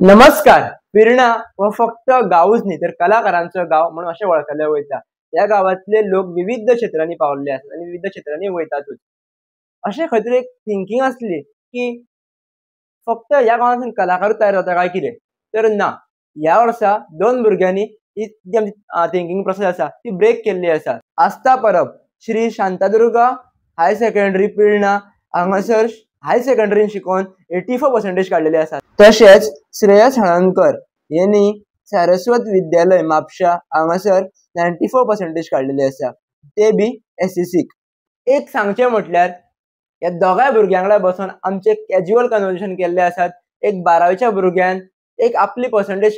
नमस्कार. पिरणा व फक्त गावच न्ही तर कलाकारांचं गाव म्हणून असे वळखले वयता. या गावातले लोक विविध क्षेत्रांनी पावले असतात आणि विविध क्षेत्रांनी वयतातच. अशे खंय तरी एक थिंकिंग असली की फक्त या गावांतून कलाकारूच तयार जाता काय कितें, तर ना. ह्या वर्सा दोन भुरग्यांनी ही जी आमची थिंकिंग प्रोसेस आसा ती ब्रेक केल्ली आसा. आस्था परब श्री शांतादुर्गा हायर सेकंडरी पिरणा हांगासर हायर सेकंडरीन शिकून 84% काडलेले आसात. तशेंच श्रेयस हळर्णकर यांनी सारस्वत विद्यालय म्हापशा हांगासर 94% काडलेले आसा, ते बी SSCक. एक सांगचें म्हटल्यार ह्या दोगांय भुरग्यां बसून आमचे कॅज्युअल कन्वर्सेशन केल्ले आसात. एक 12वीच्या भुरग्यान एक आपली पर्संटेज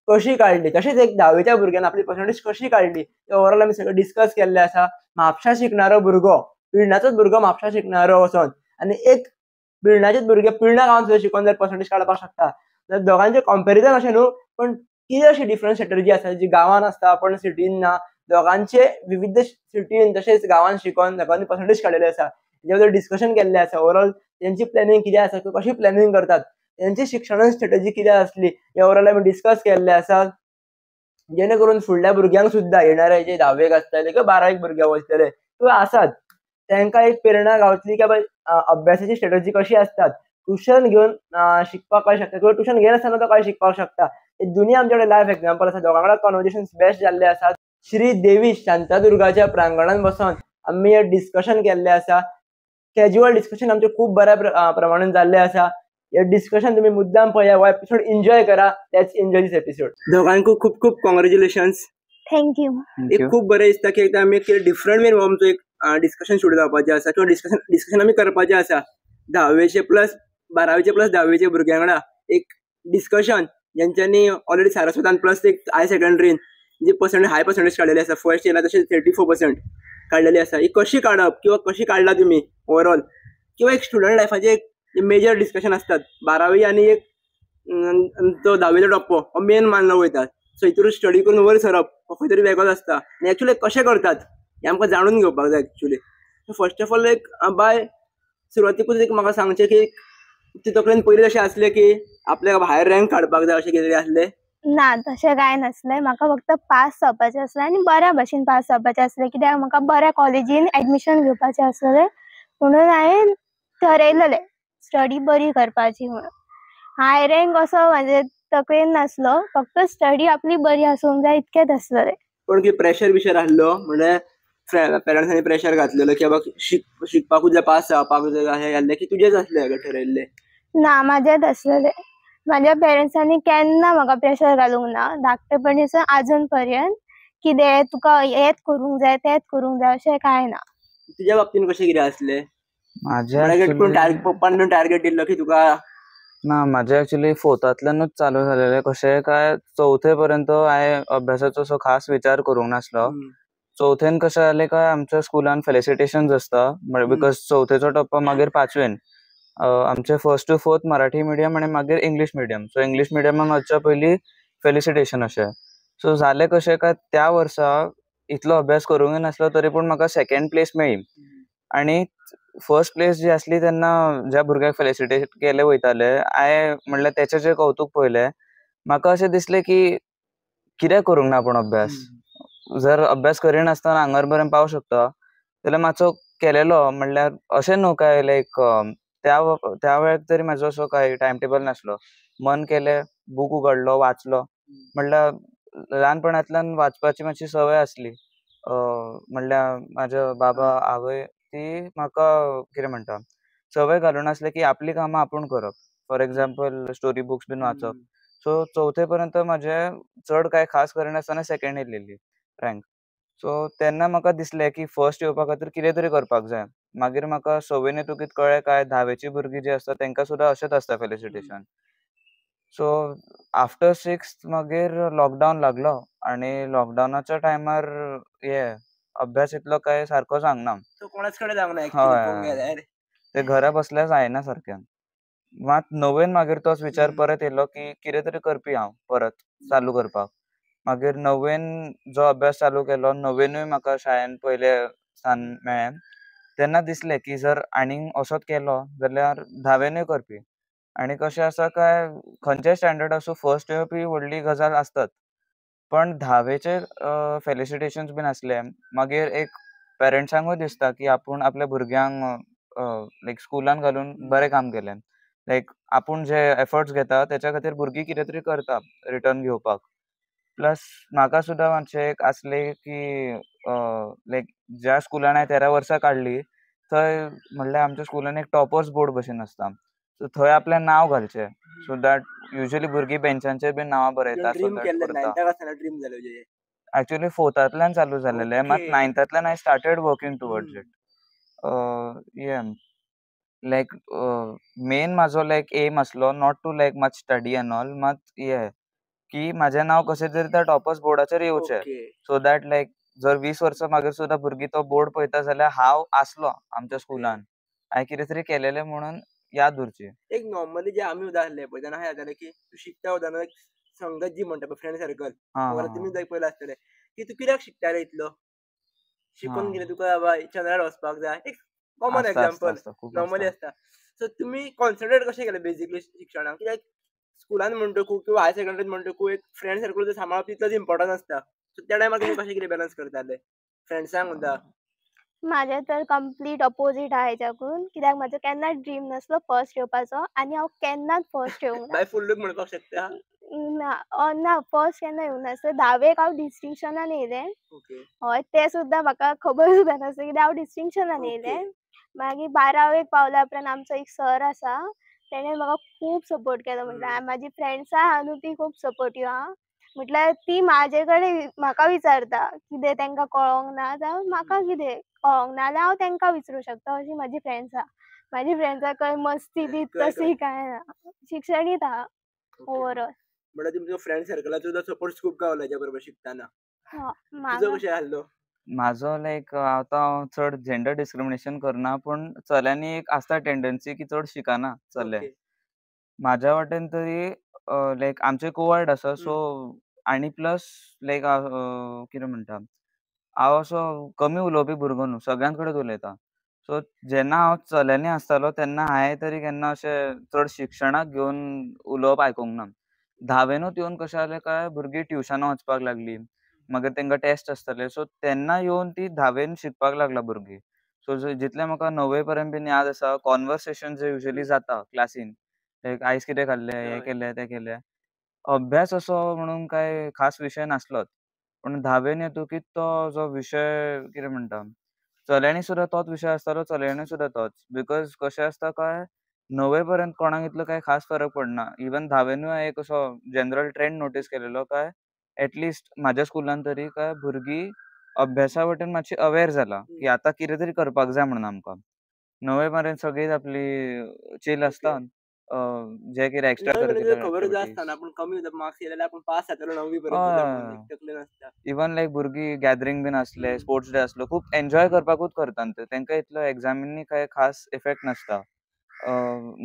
कशी काडली, तशेंच एक 10वीच्या भुरग्यान आपली पर्संटेज कशी काडली ते ओवरऑल आमी सगळें डिस्कस केल्लें आसा. म्हापशा शिकणारो भुरगो, पिरणाचोच भुरगो म्हापशा शिकणारो वचोन आनी एक पिरणाचेच भुरगे पिरणा गांवांत सुद्दां शिकून जर पर्संटेज काडपाक शकता जाल्यार दोगांचें कंपॅरिजन अशें न्हू, पण कितें अशी डिफरंट स्ट्रॅटजी आसा जी गांवांत आसता पण सिटीन ना. दोगांचे विविध सिटीन तशेंच गांवांत शिकून दोगांनी पर्संटेज काडलेले आसा. हेजे बद्दल डिस्कशन केल्लें आसा. ओवरऑल तेंची प्लॅनिंग कितें आसा, कशी प्लॅनिंग करतात, तेंची शिक्षण स्ट्रॅटजी कितें आसली हें ओवरऑल आमी डिस्कस केल्लें आसा. जेणे करून फुडल्या भुरग्यांक सुद्दां येणारे जे 10वीक आसतले किंवा 12वीक भुरगे वयतले किंवा आसात तांकां एक प्रेरणा गावतली की बाबा अभ्यासाची स्ट्रॅटजी कशी आसतात. ट्युशन घेवन शिकपाक कळें शकता किंवा ट्युशन घेनासतना तो कळें शिकपाक शकता. हे दोनी आमचे कडेन लायव्ह एग्जांपल आसा. दोगां वांगडा कन्वर्सेशन बेस्ट जाल्ले आसात. श्री देवी शांतादुर्गाच्या प्रांगणांत बसून आमी हे डिस्कशन केल्लें आसा. कॅज्युअल डिस्कशन आमचें खूब बऱ्या प्रमाणान जाल्लें आसा. हे डिस्कशन तुमी मुद्दाम पळया, हो एपिसोड एन्जॉय करा. Let's enjoy this episode. दोगांकूय खूब खूब कॉंग्रॅच्युलेशन्स. थँक्यू. एक खूब बरें दिसता की एकदां आमी एक डिफरंट वेन आमचो एक डिस्कशन सुरू जावपाचें आसा किंवा डिस्कशन आमी करपाचें आसा. 10वीचे प्लस 12वीचे प्लस 10वीचे भुरग्यां वांगडा एक डिस्कशन जेंच्यांनी ऑलरेडी सारस्वतान प्लस एक हायर सेकंडरीन जी हाय पर्संटेज काडलेली आसा. फर्स्ट इयराक तशेंच 34% काडलेली आसा. ही कशी काडप किंवा कशी काडला तुमी ओवरऑल, किंवा एक स्टुडंट लायफाचे एक मेजर डिस्कशन आसतात. 12वी आनी एक तो 10वीचो टप्पो हो मेन मानलो वयता. सो हितून स्टडी करून वयर सरप हो खंय तरी वेगळोच आसता आनी एक्चुअली कशें करतात हें आमकां जाणून घेवपाक जाय एक्चुअली. फर्स्ट ऑफ ऑल एक बाय सुरवातीकूच एक म्हाका सांगचें की तुजे तकलेन पयलीं अशें आसलें की आपल्याक भायर रँक काडपाक जाय अशें कितें आसलें? ना, तशें कांय नासलें. म्हाका फक्त पास जावपाचें आसलें आनी बऱ्या भशेन पास जावपाचें आसलें. कित्याक म्हाका बऱ्या कॉलेजीन एडमिशन घेवपाचें आसलें म्हणून हांवें ठरयलेलें स्टडी बरी करपाची म्हणून. हाय रँक असो म्हाजे तकलेन नासलो, फक्त स्टडी आपली बरी आसूंक जाय इतकेंच आसलें. पण की प्रेशर बिशर आसलो म्हणल्यार पेरंट्सांनी प्रेशर घातलेलो की बाबा शिकपाकूच जाय, पास जावपाक जाय अशें जाल्लें की तुजेंच आसलें ठरयल्लें? ना, म्हाजेंच आसलेलें. म्हाज्या पेरंट्सांनी केन्ना म्हाका प्रेशर घालूंक ना धाकटेपणीसून आजून पर्यंत. कितें तुका हेच करूंक जाय तेच करूंक जाय अशें कांय ना. तुज्या बाबतीन कशें कितें आसलें? पप्पान टार्गेट दिल्लो की तुका? ना, म्हाजें एक्चुअली फोर्थांतल्यानूच चालू जालेलें. कशें काय चवथे पर्यंत हांवें अभ्यासाचो असो खास विचार करूंक नासलो. चवथेन कशें जालें काय आमच्या स्कुलान फेलिसिटेशन्स आसता बिकॉज चवथेचो टप्पो मागीर 5वेन. आमचे first to fourth Marathi medium आनी मागीर इंग्लीश मिडियम. सो इंग्लीश मिडियमान वचच्या पयलीं फेलिसिटेशन अशें. सो जालें कशें काय त्या वर्सा इतलो अभ्यास करूंकय नासलो तरी पूण म्हाका सेकंड प्लेस मेळ्ळी. आनी फर्स्ट प्लेस जी आसली तेन्ना ज्या भुरग्याक फेलिसिटेट केले वयताले हांवें म्हणल्यार तेचें जें कौतूक पळयलें म्हाका अशें दिसलें की कित्याक करूंक ना आपूण अभ्यास. जर अभ्यास करिनासतना हांगर पर्यंत पावूंक शकता जाल्यार मातसो केलेलो. म्हणल्यार अशें न्हू काय लायक त्या वेळार तरी म्हाजो असो काय टायम टेबल नासलो. मन केलें, बूक उगडलो, वाचलो. म्हणल्यार ल्हानपणांतल्यान वाचपाची मातशी संवय आसली. म्हणल्यार म्हाजे बाबा आवय ती म्हाका कितें म्हणटा संवय घालून आसली की आपली कामां आपूण करप. फॉर एग्जाम्पल स्टोरी बुक्स बीन वाचप. सो चवथे पर्यंत म्हाजें चड कांय खास करिनासतना सेकंड येयलेली रँक. सो तेन्ना म्हाका दिसलें की फर्स्ट येवपा खातीर कितें तरी करपाक जाय. मागीर म्हाका 6वेन येतकीत कळ्ळें काय 10वेची भुरगीं जीं आसता तेंकां सुद्दां अशेंच आसता फेलिसिटेशन. सो आफ्टर 6th मागीर लॉकडावन लागलो आनी लॉकडावनाच्या टायमार अभ्यास इतलो काय सारको जावंक ना. कोणाच कडेन जावंक ना हय, ते घरा बसल्यार जायना सारकें. मात 9वेन मागीर तोच विचार परत येयलो की कितें तरी करपी हांव परत चालू करपाक. मागीर 9वेन जो अभ्यास चालू केलो 9वेनूय म्हाका शाळेन पयलें स्थान मेळ्ळें. तेन्ना दिसलें की जर आनीक असोच केलो जाल्यार 10वेनूय करपी. आणि कशें आसा काय खंयचेय स्टँडर्ड आसूं फर्स्ट येवपी व्हडली गजाल आसतात, पण 10वेचे फेलिसिटेशन्स बीन आसले मागीर एक पेरंट्सांकूय दिसता की आपूण आपल्या भुरग्यांक लायक स्कुलान घालून बरें काम केलें. लायक आपूण जे एफर्ट्स घेता तेच्या खातीर भुरगीं कितें तरी करता रिटर्न घेवपाक. प्लस म्हाका सुद्दां मातशें एक आसलें की लायक ज्या स्कुलान हांवें 13 वर्सां काडलीं थंय म्हणल्यार आमच्या स्कुलान एक टॉपर्स बोर्ड भशेन आसता. सो थंय आपलें नांव घालचें सो दॅट युजली भुरगीं बेंचांचेर बीन नांवां बरयता सो ड्रीम दॅट केल्लें करता. नायन्थाक आसतना ड्रीम जालें म्हणजे एक्चुअली 4थांतल्यान चालू जालेलें मात ओके 9थांतल्यान हांवें स्टार्टेड वर्किंग टुवर्ड्स इट. या लायक मेन म्हाजो लायक एम आसलो not too like much study and all मात की म्हाजें नांव कशें तरी त्या टॉपर्स बोर्डाचेर येवचें ओके सो दॅट लायक जर 20 वर्सां मागीर सुद्दां भुरगीं तो बोर्ड पळयता जाल्यार हांव आसलो आमच्या स्कुलान. हांवें कितें तरी केलेलें म्हणून याद उरची. एक नॉर्मली जे आमी उदाहरले पळय तेन्ना अशें जातालें की तूं शिकता वताना एक संगत जी म्हणटा पळय फ्रेंड सर्कल हां, तुमी हां, सुद्दां पयलें आसतलें की तू कित्याक शिकता रे इतलो शिकून कितें हां. तुका बाबा चंद्रार वचपाक जाय एक कॉमन आसता, आसता, एग्जांपल आसता. खूब नॉर्मली आसता. आसता. सो तुमी कॉन्सन्ट्रेट कशें केलें बेजिकली शिक्षणाक कित्याक स्कुलान म्हणटकू किंवा हायर सेकंडरीत म्हणटकू एक फ्रेंड सर्कल सांबाळप तितलोच इम्पॉर्टंट आसता. सो त्या टायमार तुमी कशें कितें बॅलन्स करताले फ्रेंड्सांक सुद्दां माझें तर कंप्लीट अपोजीट आहा हेच्याकून कित्याक म्हाजो केन्नाच ड्रीम नासलो फर्स्ट येवपाचो आनी हांव केन्नाच फर्स्ट येवंक ना. बाय फूल लूक म्हणपाक शकता. ना फर्स्ट केन्ना येवंक नासलें. 10वेक हांव डिस्टिंक्शनान येयलें. ओके हय तें सुद्दां म्हाका खबर सुद्दां नासलें कित्याक हांव डिस्टिंक्शनान ओके येयलें. मागीर 12वेक पावल्या उपरांत आमचो एक सर आसा तेणें म्हाका खूब सपोर्ट केलो म्हटल्यार म्हाजी फ्रेंड्सां आहा न्हू ती खूब सपोर्टीव आहा. म्हटल्यार ती म्हाजे कडेन म्हाका विचारता कितें तेंकां कळोंक ना जावं म्हाका कितें कळोंक ना जाल्यार हांव तेंकां विचारूं शकता अशीं म्हाजी फ्रेंड्स आहा. म्हाजी फ्रेंड्सां खंय मस्ती बीत कळ्ळें. तशी कांय ना. शिक्षणीत आहा ओके ओवरऑल. म्हणल्यार तुमच्या फ्रेंड सर्कलाचो सुद्दां सपोर्ट खूब गावलो हेच्या बरोबर शिकताना. तुजो म्हाका कशें आसलो? म्हाजो लायक आतां हांव चड जेंडर डिस्क्रिमिनेशन करना पूण चल्यांनी एक आसता टेंडन्सी की चड शिकना चले. ओके म्हाज्या वाटेन तरी लायक आमचें कोएड आसा सो आनी प्लस लायक कितें म्हणटा हांव असो कमी उलोवपी भुरगो न्हू सगळ्यां कडेन उलयतां. सो जेन्ना हांव चल्यांनी आसतालो तेन्ना हांवें तरी केन्ना अशें चड शिक्षणाक घेवन उलोवप आयकूंक ना. 10वेनूच येवन कशें जालें काय भुरगीं ट्युशनां वचपाक लागलीं. मागीर तेंकां टेस्ट आसताले सो तेन्ना येवन ती 10वेन शिकपाक लागला भुरगीं. सो जितलें म्हाका 9वे पर्यंत बीन याद आसा कॉन्वर्सेशन जे युजली जाता क्लासीन लायक आयज कितें खाल्लें, हें हय केलें, तें केलें. अभ्यास असो म्हणून कांय खास विशय नासलोच. पूण 10वेन येतकीच तो जो विशय कितें म्हणटा चल्यांनी सुद्दां तोच विशय आसतालो चलयांनी सुद्दां तोच. बिकॉज कशें आसता काय 9वे पर्यंत कोणाक इतलो कांय खास फरक पडना. इवन 10वेनूय हांवें एक असो जनरल ट्रेंड नोटीस केलेलो काय ऍटलिस्ट म्हाज्या स्कुलान तरी काय भुरगीं अभ्यासा वटेन मातशी अवेअर जाला की आतां कितें तरी करपाक जाय म्हणून आमकां. 9वे पर्यंत सगळीच आपली चील आसता. जे कितें एक्स्ट्रा नवी म्हणजे करिक्युलर खबरूच एक्टिविटीज आसतना पूण कमी मार्क्स येयले जाल्यार आपूण पास जातलो 9वी पर्यंत सुद्दां म्हणून हय. एक तकलेन आसता. इवन लायक भुरगीं गॅदरींग बीन आसले, स्पोर्ट्स डे आसलो, खूब एन्जॉय करपाकूच करता ते. तेंकां इतलो एग्जामीनी कांय खास इफेक्ट नासता.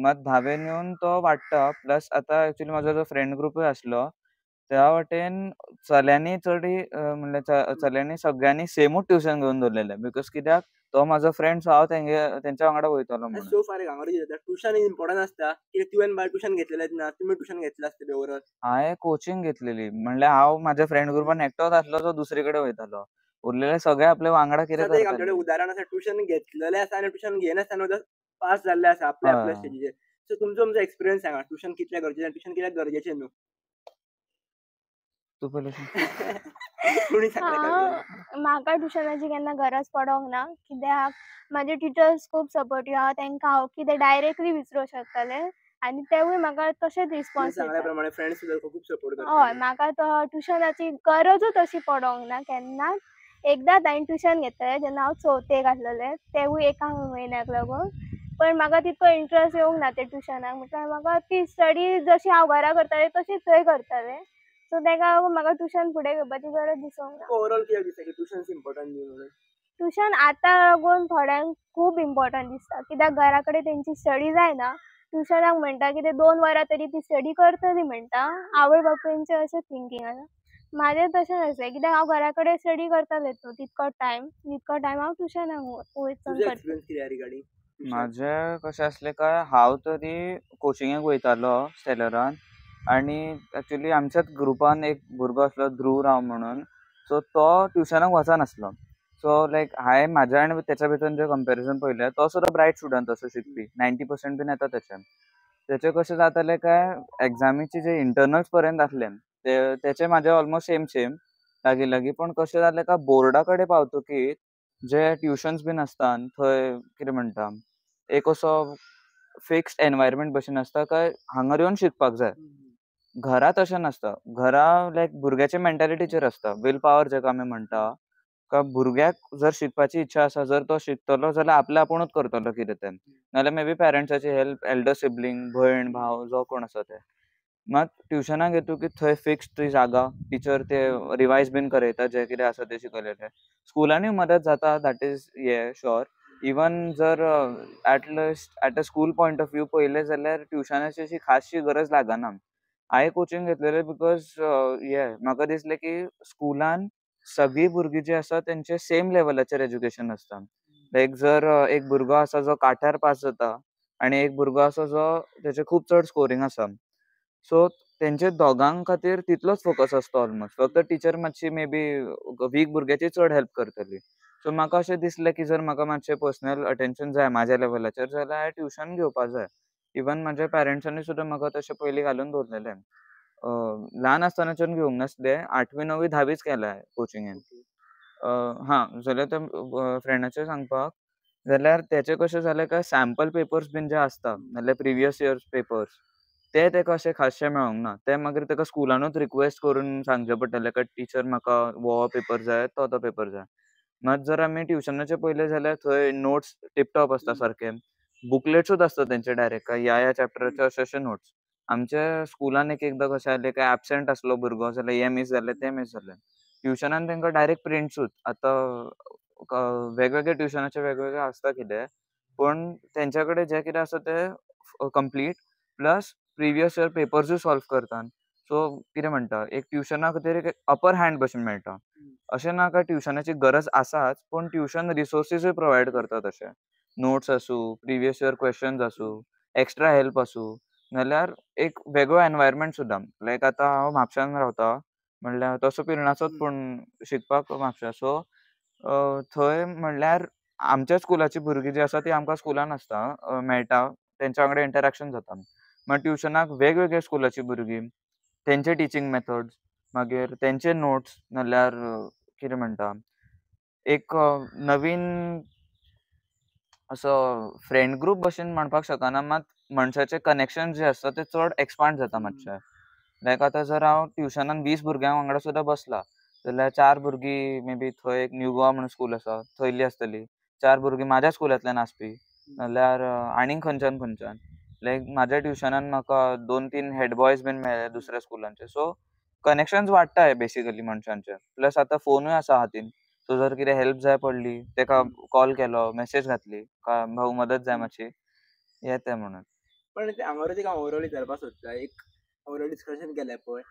मात 10वेन येवन तो वाडटा. प्लस आतां एक्चुअली म्हाजो जो फ्रेंड ग्रुपूय आसलो, त्या वाटेन चल्यांनी चडी म्हणल्यार चल्यांनी सगळ्यांनी सेमूच ट्युशन घेवन दवरलेलें. बिकॉज कित्याक तो म्हाजो फ्रेंड सो हांव तेंच्या वांगडा वयतलों म्हणून. सो फार एक हांगा जाता ट्युशन इम्पॉर्टंट आसता कित्याक तुवें बाय ट्युशन घेतलेलेंच ना तुमी ट्युशन घेतलें आसतलें ओवरऑल. हांवें कोचिंग घेतलेली. म्हणल्यार हांव म्हाज्या फ्रेंड ग्रुपान एकटोच आसलो जो दुसरे कडेन वयतालो. उरलेले सगळे आपले वांगडा कितें आतां एक आमचे कडेन करताले. उदाहरण आसा ट्युशन घेतलेलें आसा आनी ट्युशन घेयनासतना सुद्दां पास जाल्ले आसा आपल्या हय. स्टेजीचेर. सो तुमचो एक्सपिरियन्स सांगा ट्युशन कितलें गरजेचें आनी ट्युशन कित्याक गरजेचें न्हू. तूं पयलीं सांग. कोणी सांगलें काय म्हाका ट्युशनाची केन्ना गरज पडोंक ना कित्याक म्हाजे टिचर्स खूब सपोर्टीव आहा. तेंकां हांव कितें डायरेक्टली विचारूंक शकतालें आनी तेवूय म्हाका तशेंच रिस्पॉन्स सांगल्या दितात. प्रमाणे फ्रेंड्स सुद्दां खूब सपोर्ट हय करता. म्हाका तो ट्युशनाची गरजूच अशी पडोंक ना केन्नाच. एकदांच हांवें ट्युशन घेतलेलें जेन्ना हांव 4थेक आसलेलें तेवूय एका म्हयन्याक लागून. पण म्हाका तितको इंट्रस्ट येवंक ना ते ट्युशनाक म्हटल्यार म्हाका ती स्टडी जशी हांव घरा करतालें तशीच थंय करतालें. सो तेका लागून म्हाका ट्युशन फुडें घेवपाची गरज दिसूंक ना. ओवरऑल कित्याक दिसता की ट्युशन्स इम्पॉर्टंट न्ही म्हणून. ट्युशन आतां लागून थोड्यांक खूब इम्पॉर्टंट दिसता कित्याक घरा कडेन तेंची स्टडी जायना. ट्युशनाक म्हणटा की ते 2 वरां तरी ती स्टडी करतली म्हणटा आवय बापूयंचें अशें थिंकींग आसा. म्हाजें तशें नासलें कित्याक हांव घरा कडेन स्टडी करतालेंच न्हू तितको टायम हांव ट्युशनाक वचून तुजो करता. एक्सपिरियन्स कितें रिगार्डींग माझे कशें आसलें काय हांव तरी कोचिंगेक वयतालो स्टेलरान आनी एक्चुअली आमच्याच ग्रुपान एक भुरगो आसलो ध्रुव राव म्हणून. सो तो ट्युशनाक वचनासलो. सो लायक हांवें म्हाज्या आनी तेच्या भितर जे कंपॅरिजन पयलें तो सुद्दां ब्रायट स्टुडंट तसो शिकपी 90% बीन येता तेचे. तेचें कशें जातालें काय एग्जामीचे जे इंटरनल्स पर्यंत आसले तेचे म्हाजे ऑलमोस्ट सेम लागीं लागीं. पण कशें जालें काय बोर्डा कडेन पावतकीर जे ट्युशन्स बीन आसता थंय कितें म्हणटा एक असो फिक्स्ड एनवायरमेंट भशेन आसता काय हांगर येवन शिकपाक जाय. घरा तशें नासता. घरा लायक भुरग्याचे मेंटॅलिटीचेर आसता. विल पॉवर जेका आमी म्हणटा. का भुरग्याक जर शिकपाची इच्छा आसा जर तो शिकतलो जाल्यार आपल्या आपुणूच करतलो कितें तें. नाल्यार may be पॅरंट्साची help Elder sibling भयण भाव जो कोण आसा ते. मात ट्युशनाक येतकीर थंय फिक्स्ड ती जागा टिचर ते रिवायज बीन करयता जें कितें आसा तें शिकयलेलें. स्कुलानूय मदत जाता दॅट इज श्योर. इवन जर at a school point of view पयलें जाल्यार ट्युशनाची अशी खासशी गरज लागना. हांवें कोचिंग घेतलेलें बिकॉज म्हाका दिसलें की स्कुलान सगळीं भुरगीं जीं आसा तेंचें सेम लेवलाचेर एज्युकेशन आसता. लायक जर एक भुरगो आसा जो काठ्यार पास जाता आनी एक भुरगो आसा जो तेचें खूब चड स्कोरींग आसा. सो तेंचे दोगांक खातीर तितलोच फोकस आसता ऑलमोस्ट. फक्त टिचर मातशी मे बी वीक भुरग्याची चड हेल्प करतली. सो म्हाका अशें दिसलें की जर म्हाका मातशें पर्सनल अटेन्शन जाय म्हाज्या लेवलाचेर जाल्यार हांवें ट्युशन घेवपा जाय. इवन म्हाज्या पॅरंट्सांनी सुद्दां म्हाका तशें पयलीं घालून दवरलेलें. ल्हान आसतनाच्यान घेवंक नासलें. 8वी 9वी 10वीच केलां हांवें कोचिंगेन. जाल्यार ते फ्रेंडाचें सांगपाक जाल्यार तेचें कशें जालें काय सॅम्पल पेपर्स बीन जे आसता नाल्यार प्रिवियस इयर्स पेपर्स ते तेका अशें खासशें मेळोंक ना. ते मागीर तेका स्कुलानूच रिक्वेस्ट करून सांगचें पडटलें काय टिचर म्हाका वो पेपर जाय तो पेपर जाय. मात जर आमी ट्युशनाचें पयलें जाल्यार थंय नोट्स टिपटॉप आसता सारके. बुकलेट्सूच आसता तेंचे डायरेक्ट काय ह्या चॅप्टराचे अशे नोट्स. आमच्या स्कुलान एकदां कशें जालें काय एबसेंट आसलो भुरगो जाल्यार हें मिस जालें तें मिस जालें. ट्युशनान तेंकां डायरेक्ट प्रिंट्सूच. आतां वेगवेगळे ट्युशनाचे वेगवेगळे आसता कितें पण तेंच्या कडेन जें कितें आसा तें कंप्लीट प्लस प्रिवियस इयर पेपर्सूय सॉल्व करता. सो कितें म्हणटा एक ट्युशना खातीर एक अपर हँड भशेन मेळटा. अशें ना काय ट्युशनाची गरज आसाच पण ट्युशन रिसोर्सीसूय प्रोवायड करता तशें. नोट्स आसूं प्रिवियस इयर क्वेश्चन्स आसूं एक्स्ट्रा हेल्प आसूं नाल्यार एक वेगळो एनवायरमेंट सुद्दां. लायक आतां हांव म्हापशान रावतां म्हणल्यार तसो पिरणाचोच पूण शिकपाक म्हापशा. सो थंय म्हणल्यार आमच्या स्कुलाची भुरगीं जीं आसा तीं आमकां स्कुलान आसता मेळटा तेंच्या वांगडा इंटरेक्शन जाता. मात ट्युशनाक वेगवेगळे स्कुलाची भुरगीं तेंचे टिचींग मेथड्स मागीर तेंचे नोट्स नाल्यार कितें म्हणटा एक नवीन असो फ्रेंड ग्रूप भशेन म्हणपाक शकना मात मनशाचे कनेक्शन जे आसता ते चड एक्सपांड जाता मातशें. लायक आतां जर हांव ट्युशनान 20 भुरग्यां वांगडा सुद्दां बसला जाल्यार 4 भुरगीं मे बी थंय एक न्यू गोवा म्हणून स्कूल आसा थंयली आसतली. 4 भुरगीं म्हाज्या स्कुलांतल्यान आसपी नाल्यार आनीक खंयच्यान. लायक म्हाज्या ट्युशनान म्हाका 2-3 हेड बॉयज बीन मेळ्ळे दुसऱ्या स्कुलांचे. सो कनेक्शन्स वाडटाय बेसिकली मनशांचे. प्लस आतां फोनूय आसा हातीन. सो जर कितें हेल्प जाय पडली तेका कॉल केलो मेसेज घातली का भाऊ मदत जाय मातशी येता म्हणून. पण हांगारूच एक हांव ओवरऑल विचारपाक सोदता. एक ओवरऑल डिस्कशन केलें पळय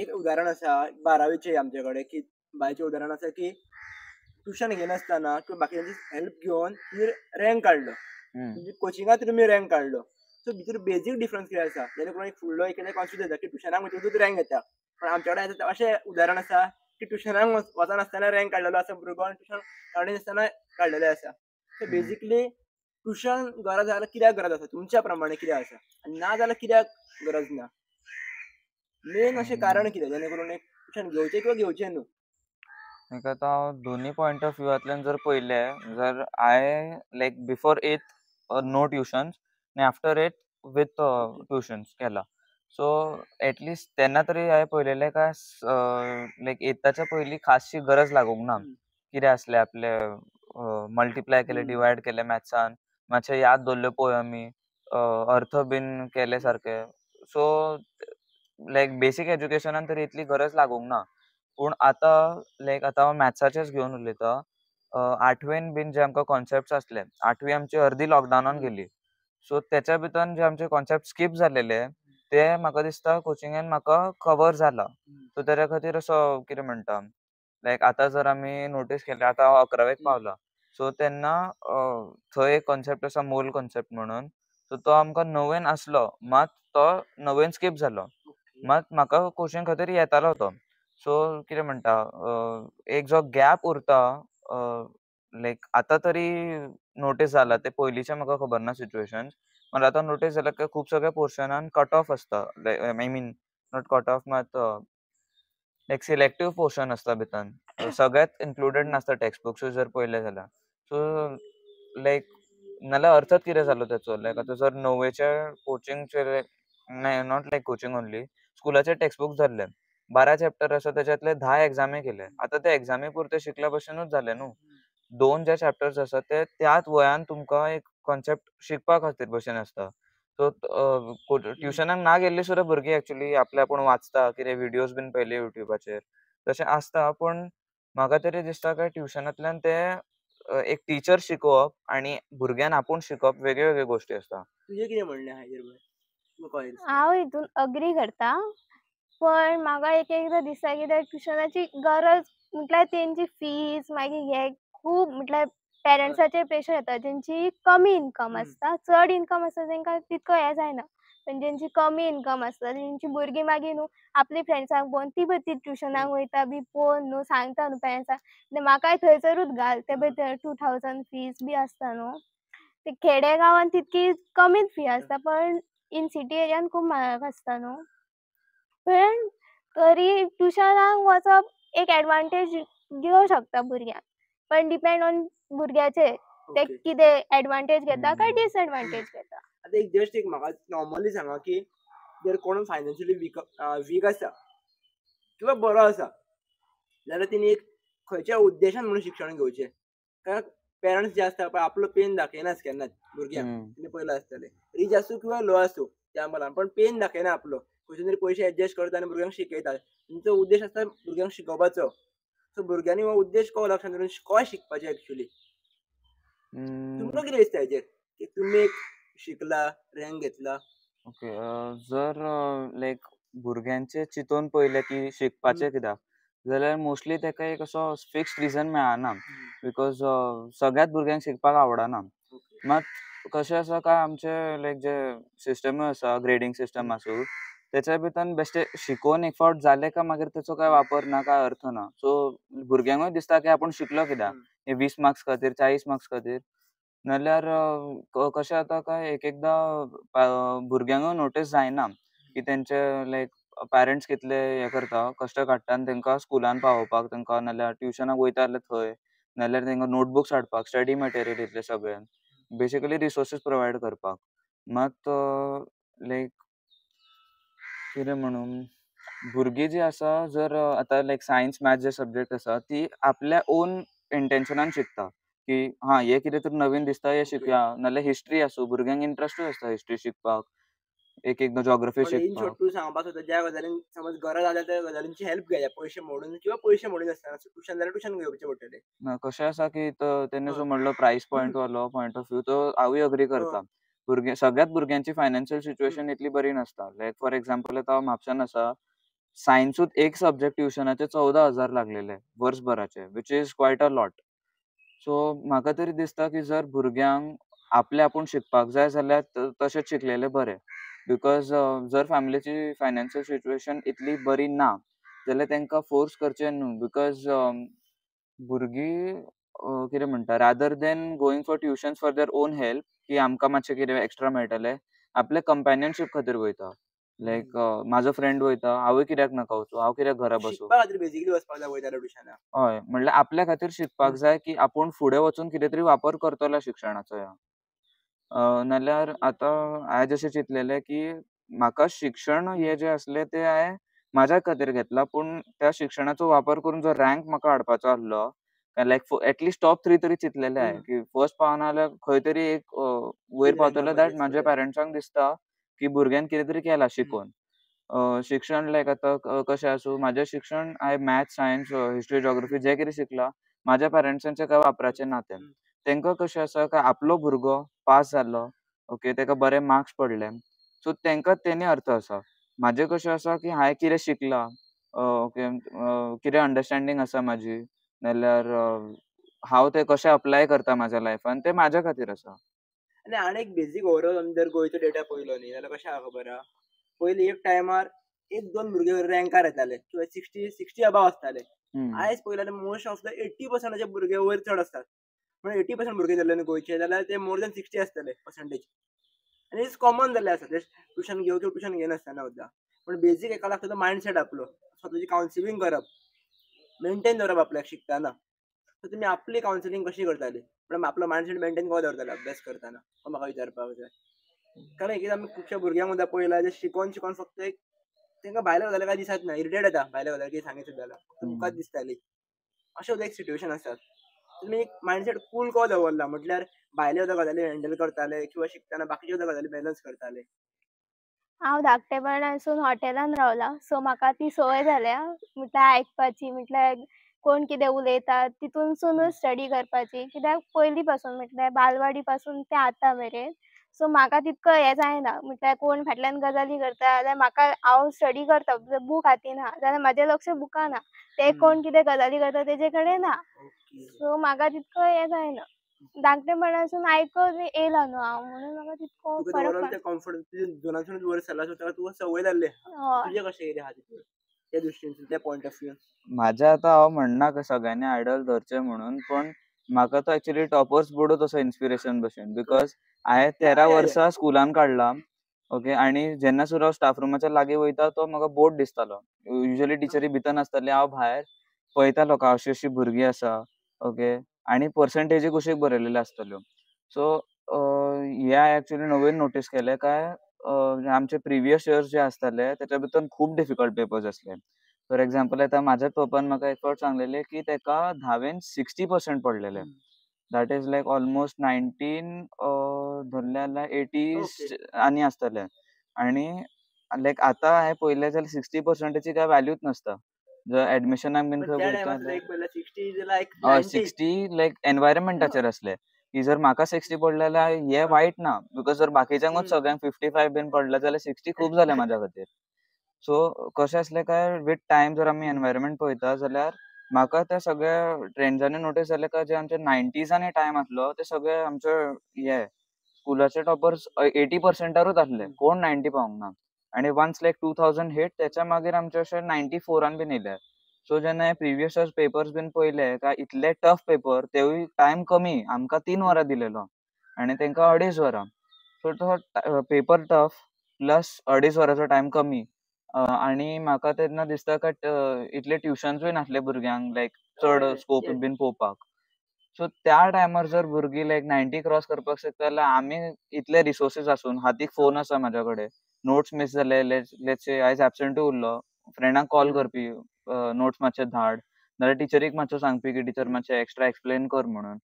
एक उदाहरण आसा 12वीचें आमचे कडेन की बायचें उदाहरण आसा की ट्युशन घेनासतना किंवा बाकीच्यांची हेल्प घेवन रँक काडलो. म्हणजे कोचिंगात तुमी रँक काडलो. सो भितर बेजीक डिफरन्स कितें आसा जेणे करून एक फुडलो एक कॉन्फिडन्स येता की ट्युशनाक वचूनच रँक येता. पण आमचे कडेन अशें उदाहरण आसा की ट्युशनाक वचनासतना रँक काडलेलो आसा भुरगो आनी ट्युशन काडिनासतना काडलेलें आसा. सो बेजिकली ट्युशन गरज जाल्यार कित्याक गरज आसा तुमच्या प्रमाणे कितें आसा आनी ना जाल्यार कित्याक गरज ना. मेन अशें कारण कितें जेणे करून एक ट्युशन घेवचें किंवा घेवचें न्हू. लायक आतां हांव दोनी पॉयंट ऑफ व्ह्यूआंतल्यान जर पयलें जर हांवें लायक बिफोर 8th नो ट्युशन्स आनी आफ्टर 8th वीथ ट्युशन्स केला. सो एटलिस्ट तेन्ना तरी हांवें पळयलेलें काय लायक 8थाच्या पयलीं खासशी गरज लागूंक ना. कितें आसलें आपलें मल्टिप्लाय केलें डिवायड केलें मॅथ्सान मातशें याद दवरल्यो पोयमी अर्थ बीन केले सारके. सो लायक बेसीक एज्युकेशनान तरी इतली गरज लागूंक ना. पूण आतां लायक आतां हांव मॅथ्साचेंच घेवन उलयतां. 8वेन बीन जे आमकां कॉन्सेप्ट्स आसले 8वी आमची अर्दी लॉकडावनान गेली. सो तेच्या भितर जे आमचे कॉन्सेप्ट स्कीप जालेले ते म्हाका दिसता कोचिंगेन म्हाका कवर जाला. सो तेच्या खातीर असो कितें म्हणटा लायक आतां जर आमी नोटीस केलें आतां हांव 11वेक पावला सो तेन्ना थंय एक कॉन्सेप्ट आसा मोल कॉन्सेप्ट म्हणून. सो तो आमकां 9वेन आसलो, मात तो 9वेन स्किप जालो. मात म्हाका कोचिंग खातीर येतालो तो. सो कितें म्हणटा एक जो गॅप उरता लायक आतां तरी नोटीस जाला, ते पयलींचें म्हाका खबर ना सिच्युएशन. पण आतां नोटीस जाला की खूब सगळ्या पोर्शनान कट ऑफ आसता. I mean not cut off मात एक सिलेक्टिव्ह पोर्शन आसता भितन. सगळ्यात इन्क्लुडेड नासता टेक्स्ट बुक्स जर पळयलें जाल्यार. सो लायक नाल्यार अर्थच कितें जालो तेचो. लायक आतां जर 9वेच्या कोचिंगचे नॉट लायक कोचिंग ओन्ली, स्कुलाचे टेक्स्ट बुक्स धरले. 12 चॅप्टर आसा तेच्यातले 10 एग्जामी केले. आतां ते एग्जामी पुरते शिकल्या भशेनूच जालें न्हू. 2 जे चॅप्टर्स आसा ते त्याच वयान तुमकां एक कॉन्सेप्ट शिकपा खातीर भशेन आसता. सो ट्युशनाक ना गेल्ली सुद्दां भुरगीं एक्चुअली आपले आपूण वाचता, कितें व्हिडियोज बीन पयले युट्यूबाचेर तशें आसता. पूण म्हाका तरी दिसता काय ट्युशनांतल्यान ते एक टिचर शिकोवप आनी भुरग्यान आपूण शिकप वेगळे वेगळे गोश्टी आसता. तुजें कितें म्हणणें आहा हेजेर तुका कळ्ळें दिसता? हांव हितून अग्री करता. पण म्हाका एक एकदां दिसता की त्या ट्युशनाची गरज म्हटल्यार तेंची फीज मागीर हे खूब म्हटल्यार पेरंट्साचेर प्रेशर येता. जेंची कमी इन्कम आसता, चड इन्कम आसता तेंकां तितको हें जायना. पण जेंची कमी इन्कम आसता तेंची भुरगीं मागीर न्हू आपली फ्रेंड्सांक पळोवन ती पळय ती ट्युशनाक वयता बी पळोवन न्हू सांगता न्हू पेरंट्सांक, म्हाकाय थंयसरूच घाल, ते पळय 2000 फीज बी आसता न्हू. ते खेडे गांवांत तितकी कमीच फी आसता, पण इन सिटी एरियान खूब म्हारग आसता न्हू. पण तरी ट्युशनाक वचप एक एडवांटेज दिवंक शकता भुरग्यांक. पण डिपेंड ऑन भुरग्याचेर ते ओके. कितें एडवांटेज घेता काय डिसएडवांटेज घेता. आतां एक जस्ट एक म्हाका नॉर्मली सांगा की जर कोण फायनान्शियली वीक आसा किंवा बरो आसा जाल्यार तेणी एक खंयच्या उद्देशान म्हणून शिक्षण घेवचें. कारण पेरंट्स जे आसता पळय आपलो पेन दाखयनाच केन्नाच भुरग्यांक. तुमी पळयलां आसतलें. रिच आसूं किंवा लो आसूं त्या मानान, पण पेन दाखयना आपलो. खंयसून तरी पयशे एडजस्ट करता आनी भुरग्यांक शिकयता. तेंचो उद्देश आसता भुरग्यांक शिकोवपाचो. सो भुरग्यांनी हो उद्देश लक्षांत दवरून कशें शिकपाचें एक्चुअली तुमकां कितें दिसता हेजेर की तुमी एक शिकला, रँक घेतला. ओके. जर लायक भुरग्यांचे चिंतून पळयलें की शिकपाचें कित्याक, जाल्यार मोस्टली तेका एक असो फिक्स्ड रिजन मेळना. बिकॉज सगळ्याच भुरग्यांक शिकपाक आवडना. मात कशें आसा काय आमचे लायक जे सिस्टमूय आसा, ग्रेडिंग सिस्टम आसूं, तेच्या भितर बेश्टे शिकोवन एक फावट जालें काय मागीर तेचो काय वापर ना, काय अर्थ ना. सो भुरग्यांकूय दिसता की आपूण शिकलो कित्याक, हे 20 मार्क्स खातीर, 40 मार्क्स खातीर. नाल्यार कशें जाता काय एक एकदां भुरग्यांकूय नोटीस जायना की तेंचे लायक पेरंट्स कितले हें करता, कश्ट काडटा आनी तेंकां स्कुलान पावोवपाक तेंकां, नाल्यार ट्युशनाक वयता जाल्यार थंय, नाल्यार तेंकां नोटबुक्स हाडपाक, स्टडी मटेरियल इतलें सगळें. बेसिकली रिसोर्सीस प्रोवायड करपाक. मात लायक कितें म्हणूं, भुरगीं जीं आसा जर आतां लायक सायन्स, मॅथ्स जे सब्जेक्ट आसा ती आपल्या ओन इंटेन्शनान शिकता की हे कितें तरी नवीन दिसता हें शिकया. नाल्यार हिस्ट्री आसूं, भुरग्यांक इंट्रस्टूय आसता हिस्ट्री शिकपाक, एक एकदां जिओग्राफी इन शिकपाक. शॉर्ट तूं सांगपाक सोदता ज्या गजालीन समज गरज आसा त्या गजालींची हेल्प घेया पयशे मोडून किंवा पयशे मोडून आसतना ट्युशन जाल्यार ट्युशन घेवचें पडटलें. कशें आसा की तेणे जो म्हणलो प्रायस पॉयंट वालो पॉयंट ऑफ व्यू तो हांवूय अग्री करता. सगळ्याच भुरग्यांची फायनान्शियल सिच्युएशन इतली बरी नासता. लायक फॉर एक्झाम्पल आतां हांव म्हापशान आसा, सायन्सूत एक सब्जेक्ट ट्युशनाचे 14,000 लागलेले वर्सभराचे, which is quite a lot. So म्हाका तरी दिसता की जर भुरग्यांक आपले आपूण शिकपाक जाय जाल्यार तशेंच शिकलेले बरें. बिकॉज जर फॅमिलीची फायनान्शियल सिच्युएशन इतली बरी ना जाल्यार तेंकां फोर्स करचें न्हू. बिकॉज भुरगीं कितें म्हणटा, rather than going for tuitions for their own help की आमकां मातशें कितें एक्स्ट्रा मेळटलें, आपले कंपॅनियनशीप खातीर वयता. लायक म्हाजो फ्रेंड वयता, हांवूय कित्याक नाका वचूं, हांव कित्याक घरा बसूं. शिकपा खातीर बेसिकली वचपाक जाय वयता ट्युशनाक. हय, म्हणल्यार आपल्या खातीर शिकपाक जाय की आपूण फुडें वचून कितें तरी वापर करतलो शिक्षणाचो ह्या. नाल्यार आतां हांवें जशें चिंतलेलें की म्हाका शिक्षण हें जें आसलें तें हांवें म्हाज्या खातीर घेतलां, पूण त्या शिक्षणाचो वापर करून जो रँक म्हाका हाडपाचो आसलो, लायक एटलिस्ट टॉप 3 तरी चिंतलेले हांवें की फर्स्ट पावना जाल्यार खंय तरी एक वयर पावतलो. दॅट म्हाज्या पेरंट्सांक दिसता की भुरग्यान कितें तरी केलां शिकून. शिक्षण लायक आतां कशें आसूं, म्हाजें शिक्षण हांवें मॅथ्स, सायन्स, हिस्ट्री, जिओग्राफी जें कितें शिकलां, म्हाज्या पेरंट्सांचें कांय वापराचें ना तें. तेंकां कशें आसा काय आपलो भुरगो पास जालो, ओके, तेका बरे मार्क्स पडले, सो तेंकां तेणी अर्थ आसा. म्हाजें कशें आसा की हांवें कितें शिकलां, ओके, कितें अंडरस्टँडींग आसा म्हाजी, नाल्यार हांव ते कशें अप्लाय करता म्हाज्या लायफान ते म्हाज्या खातीर आसा. आणि एक बेसीक ओवरऑल आमी जर गोंयचो डेटा पळयलो न्ही जाल्यार कशें आहा खबर आहा, पयलीं एक टायमार एक दोन भुरगे रँकार येताले किंवा 60 अबाव आसताले. आयज पळयल्यार मोस्ट ऑफ द 80% भुरगे वयर चड असतात. म्हणजे 80% भुरगे जाले न्ही गोंयचे जाल्यार ते मोर दॅन 60 आसतले पर्संटेज. आनी इट्स कॉमन जाल्लें आसा. ते ट्युशन घेवं किंवा ट्युशन घेनासतना सुद्दां. पण बेसीक एका लागता तो मायंडसेट आपलो. स्वताची कावन्सिलिंग करप, मेंटेन दवरप आपल्याक शिकताना. सो तुमी आपली कावन्सिलिंग कशी करताली? पण आपलो मायंडसेट मेंटेन कसो दवरताले अभ्यास करताना? हो म्हाका विचारपाक जाय. कारण एकदां आमी खुबश्या भुरग्यांक सुद्दां पळयलां जे शिकोन फक्त एक तांकां भायल्या गजाली काय दिसत ना. इरिटेट येता भायल्या गजाली कितें सांगितली जाल्यार. फक्त मुखार दिसताली. अशें सुद्दां एक सिट्युएशन आसात. तुमी एक मायंडसेट कूल कसो दवरला? म्हटल्यार भायल्यो सुद्दां गजाली हँडल करताले किंवा शिकताना बाकीच्यो सुद्दां गजाली बॅलन्स करताले? हांव धाकटेपणासून हॉटेलान रावलां, सो म्हाका ती संवय जाल्या म्हटल्यार आयकपाची, म्हटल्यार कोण कितें उलयता तितूनसूनच स्टडी करपाची. कित्याक पयलीं पासून म्हटल्यार बालवाडी पासून ते आतां मेरेन. सो म्हाका तितको हें जायना. म्हटल्यार कोण फाटल्यान गजाली करता जाल्यार म्हाका हांव स्टडी करता, बूक हातीन आहा जाल्यार म्हाजें लक्ष बुकान आहा. ते कोण कितें गजाली करता तेजे कडेन ना. सो म्हाका तितको हें जायना. धाकटेपणासून आयकून येयला न्हू हांव, म्हणून म्हाका तितको तुका फरक ओवरऑल त्या कम्फर्ट झोनासूनच वयर सरला सो तुका संवय जाल्ली. हय. तुजें कशें कितें आहा तितून? त्या दृश्टीन त्या पॉयंट ऑफ व्ह्यून? म्हाजें आतां हांव म्हणना की सगळ्यांनी आयडॉल धरचे म्हणून, पण म्हाका तो एक्चुअली टॉपर्स बोर्डूच असो इन्स्पिरेशन भशेन. बिकॉज हांवें 13 वर्सां स्कुलान काडलां. ओके. आनी जेन्ना सुद्दां हांव स्टाफ रुमाच्या लागीं वयता तो म्हाका बोर्ड दिसतालो. युजली टिचरी भितर नासताली, हांव भायर पळयतालो का अशीं अशीं भुरगीं आसा. ओके. आनी पर्संटेजी कुशीक बरयलेल्यो आसतल्यो. सो हें हांवें एक्चुअली नवीन नोटीस केलें काय आमचे प्रिवियस इयर्स जे आसताले तेच्या भितर खूब डिफिकल्ट पेपर्स आसले. फॉर एक्झाम्पल आतां म्हाज्याच पप्पान म्हाका एक फावट सांगलेलें की तेका 10वेन 60% पडलेले. दॅट इज लायक ऑलमोस्ट 19 धरलें जाल्यार 80 आनी आसतले. आनी लायक आतां हांवें पळयलें जाल्यार 60%ची काय व्हॅल्यूच नासता. जर एडमिशनाक बीन खंय वयता जाल्यार 60 लायक एनवायरमेंटाचेर आसलें. की जर म्हाका 60 पडले जाल्यार हें वायट ना. बिकॉज जर बाकीच्यांकूच सगळ्यांक 55 बीन पडले जाल्यार 60 खूब जालें म्हाज्या खातीर. सो कशें आसलें काय विथ टायम जर आमी एनवायरमेंट पळयता जाल्यार म्हाका त्या सगळ्या ट्रेंड्सांनी नोटीस जालें काय जे आमचे 90सांनी टायम आसलो ते सगळे आमचे हे स्कुलाचे टॉपर्स 80%रूच आसले. कोण 90 पावूंक ना. आनी वन्स लायक 2000 हिट तेच्या मागीर आमचे अशे 94 बीन येयले. सो जेन्ना हांवें प्रिवियस इयर्स पेपर्स बीन पळयले काय इतले टफ पेपर तेवूय टायम कमी. आमकां 3 वरां दिलेलो आनी तेंकां 2.5 वरां. सो तो पेपर टफ प्लस 2.5 वरांचो टायम कमी. आनी म्हाका तेन्ना दिसता काय इतले ट्युशन्सूय नासले भुरग्यांक लायक चड स्कोप बीन पळोवपाक. सो त्या टायमार जर भुरगीं लायक 90 क्रॉस करपाक शकता जाल्यार आमी इतले रिसोर्सीस आसून हातीक फोन आसा म्हाज्या कडेन, नोट्स मिस जाले लेट्स से आयज एबसेंटूय उरलो, फ्रेंडाक कॉल करपी नोट्स मातशे धाड नाल्यार टिचरीक मातसो सांगपी की टिचर मातशें एक्स्ट्रा एक्सप्लेन कर म्हणून.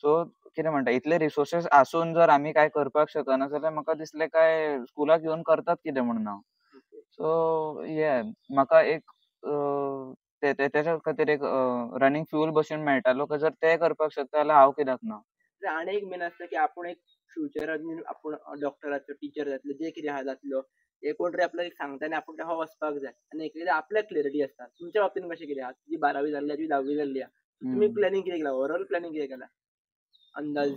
सो कितें म्हणटा इतले रिसोर्सीस आसून जर आमी कांय करपाक शकना जाल्यार म्हाका दिसलें काय स्कुलाक येवन करतात कितें म्हणून हांव. सो म्हाका एक तेच्या खातीर एक रनिंग फ्यूल भशेन मेळटालो की जर ते करपाक शकता जाल्यार हांव कित्याक ना. आनी एक मेन आसता की आपूण एक फ्युचरान आपूण डॉक्टर जातलो, टीचर जातलो, जे कितें आहा जातलो. हे कोण तरी आपल्याक सांगता आनी आपूण तेका वचपाक जाय. आनी एकएकदां आपल्याक क्लॅरिटी आसता. तुमच्या बाबतीन कशें कितें आहा? तुजी 12वी जाल्ली आहा, तुजी 10वी जाल्ली आहा. तुमी प्लॅनिंग कितें केलां? ओवरऑल प्लॅनिंग कितें केलां? अंदाज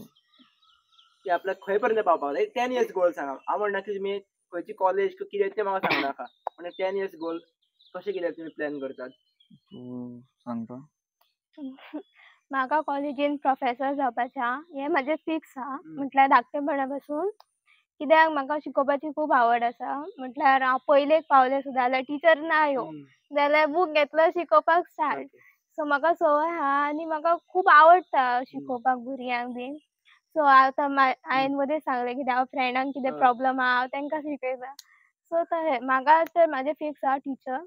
की आपल्याक खंय पर्यंत पावपाक जाय? 10 इयर्स गोल सांगा. हांव म्हणना की तुमी खंयची कॉलेज कितें तें म्हाका सांगनाका. पण 10 इयर्स गोल कशें कितें तुमी प्लॅन करतात? सांगता. म्हाका कॉलेजीन प्रोफेसर जावपाचें आहा. हें म्हाजें फिक्स आहा. म्हटल्यार धाकटेपणा पासून. कित्याक म्हाका शिकोवपाची खूब आवड आसा. म्हटल्यार हांव पयलेक पावलें सुद्दां जाल्यार टिचर ना येवं जाल्यार बूक घेतलो शिकोवपाक स्टार्ट. सो म्हाका संवय आहा आनी म्हाका खूब आवडटा शिकोवपाक भुरग्यांक बीन. सो आतां हांवें मदींच सांगलें कितें हांव फ्रेंडांक कितें प्रॉब्लम आहा हांव तांकां शिकयता. सो तशें म्हाका तर म्हाजें फिक्स आहा टिचर.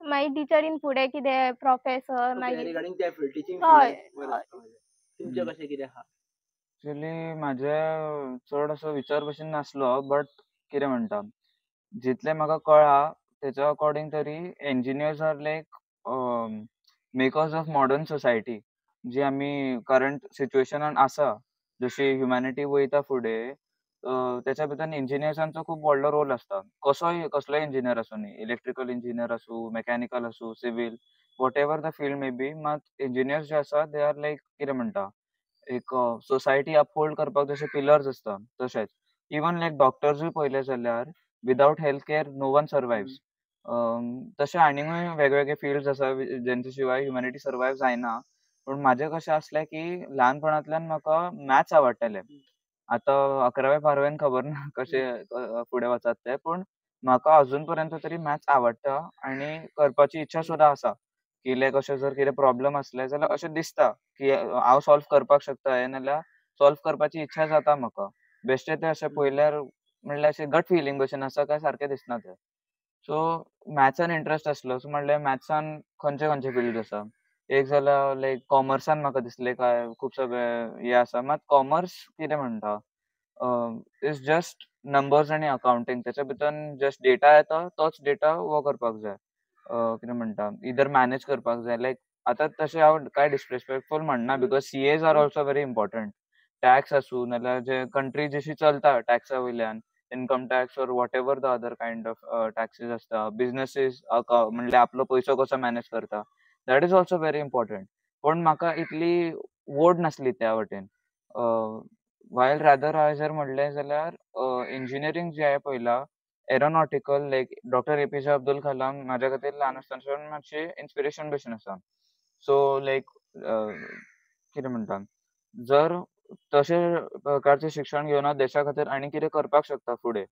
मागीर टिचरीन फुडें कितें प्रोफेसर मागीर रिगार्डिंग त्या फील्ड टीचिंग हय. तुमचें कशें कितें आहा? एक्चुअली म्हाजें चड असो विचार भशेन नासलो बट कितें म्हणटा जितलें म्हाका कळ्ळा तेच्या अकॉर्डिंग तरी engineers are like makers of modern society. जी आमी करंट सिच्युएशनान आसा जशी ह्युमॅनिटी वयता फुडें तेच्या भितर इंजिनियर्सांचो खूब व्हडलो रोल आसता. कसलोय इंजिनियर आसूं न्ही, इलेक्ट्रिकल इंजिनियर आसूं, मेकॅनिकल आसूं, civil what ever the field may be, मात इंजिनियर्स जे आसा दे आर लायक कितें म्हणटा एक सोसायटी अपहोल्ड करपाक जशे पिलर्स आसता तशेंच. इवन लायक डॉक्टर्सूय पळयले जाल्यार without health care no one survives. तशे आनीकूय वेगवेगळे फिल्ड्स आसा जेंचे शिवाय ह्युमॅनिटी सर्वायव जायना. पूण म्हाजें कशें आसलें की ल्हानपणांतल्यान म्हाका मॅथ्स आवडटाले. आतां 11वे-12वेन खबर ना कशें फुडें वचत तें, पूण म्हाका अजून पर्यंत तरी मॅथ्स आवडटा आनी करपाची इत्सा सुद्दां आसा. की लायक अशें जर कितें प्रॉब्लम आसले जाल्यार अशें दिसता की हांव सॉल्व करपाक शकता हें, नाल्यार सॉल्व करपाची इत्सा जाता म्हाका. बेश्टें तें अशें पळयल्यार म्हणल्यार अशें गट फिलींग भशेन आसा काय सारकें दिसना तें. सो मॅथ्सान इंट्रस्ट आसलो, सो म्हणलें मॅथ्सान खंयचे खंयचे फिल्ड्स आसा. एक जाल्यार लायक कॉमर्सान म्हाका दिसलें काय खूब सगळे हे आसा, मात कॉमर्स कितें म्हणटा इज जस्ट नंबर्स आनी अकाउंटिंग. तेच्या भितर जस्ट डेटा येता, तोच डेटा वो करपाक जाय. कितें म्हणटा इधर मॅनेज करपाक जाय. लायक आतां तशें हांव कांय डिसरेस्पेक्टफूल म्हणना, because CAs are also very important. Tax आसूं नाल्यार जे कंट्री जशी चलता टॅक्सा वयल्यान, income tax or whatever the other kind of taxes आसता, बिझनेसीस म्हणल्यार आपलो पयसो कसो मॅनेज करता, that is also very important. पूण म्हाका इतली ओड नासली त्या वटेन. वायल रादर हांवें जर म्हणलें जाल्यार इंजिनियरींग जें हांवें पळयलां एरोनॉटिकल, लायक डॉक्टर एपीजे अब्दुल कलाम म्हाज्या खातीर ल्हान आसतनाच्यान मातशी इन्स्पिरेशन भशेन आसा. सो लायक कितें म्हणटा जर तशे प्रकारचें शिक्षण घेवन हांव देशा खातीर आनी कितें करपाक शकता फुडें,